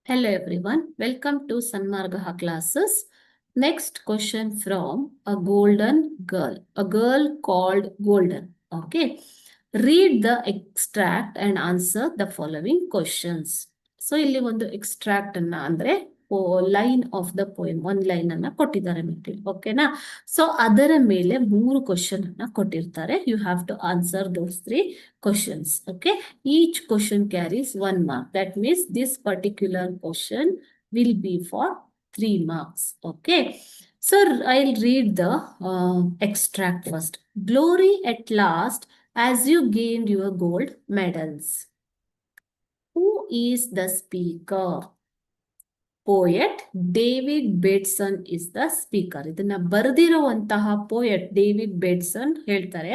Hello everyone, welcome to Sanmargaha classes. Next question from a golden girl, a girl called Golden. Okay, read the extract and answer the following questions. So ಇಲ್ಲಿ ಒಂದು extract ಅನ್ನ ಅಂದ್ರೆ line of the poem ಒಂದ್ line ಅನ್ನ ಕೊಟ್ಟಿದ್ದಾರೆ ಮಕ್ಕಳು. ಓಕೆನಾ? So ಅದರ ಮೇಲೆ 3 ಕ್ವಶನ್ ಅನ್ನ ಕೊಟ್ಟಿರ್ತಾರೆ. You have to answer those 3 questions. Okay, each question carries 1 mark. That means this particular question will be for 3 marks. Okay, so I'll read the extract first. Glory at last as you gained your gold medals. Who is the speaker? Poet David Bateson is the speaker. ಇದನ್ನ ಬರೆದಿರುವಂತಹ poet David Bateson ಹೇಳ್ತಾರೆ,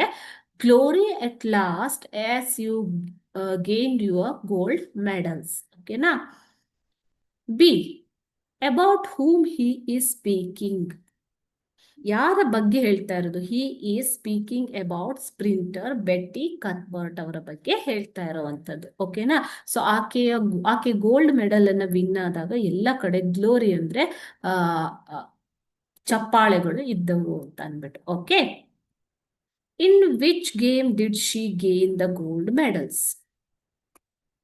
glory at last as you gained your gold medals. ಓಕೆನಾ? B, about whom he is speaking. ಯಾರ ಬಗ್ಗೆ ಹೇಳ್ತಾ ಇರೋದು? He is speaking about sprinter Betty Cuthbert ಅವರ ಬಗ್ಗೆ ಹೇಳ್ತಾ ಇರುವಂತದ್ದು. ಓಕೆನಾ? ಸೊ ಆಕೆ ಗೋಲ್ಡ್ ಮೆಡಲ್ ಅನ್ನ ವಿನ್ ಆದಾಗ ಎಲ್ಲ ಕಡೆ ಗ್ಲೋರಿ ಅಂದ್ರೆ ಚಪ್ಪಾಳೆಗಳು ಇದ್ದವು ಅಂತ ಅನ್ಬಿಟ್ಟು. Okay, in which game did she gain the gold medals?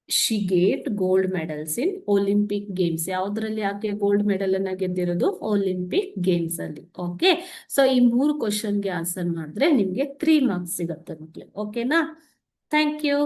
She gate gold medals in Olympic games. ಯಾವ್ದ್ರಲ್ಲಿ ಆಕೆ ಗೋಲ್ಡ್ ಮೆಡಲ್ ಅನ್ನ ಗೆದ್ದಿರೋದು? ಒಲಿಂಪಿಕ್ ಗೇಮ್ಸ್ ಅಲ್ಲಿ. ಓಕೆ, ಸೊ ಈ 3 ಕ್ವಶನ್ಗೆ ಆನ್ಸರ್ ಮಾಡಿದ್ರೆ ನಿಮ್ಗೆ 3 ಮಾರ್ಕ್ಸ್ ಸಿಗುತ್ತೆ ಮಕ್ಳು. ಓಕೆನಾ? Thank you.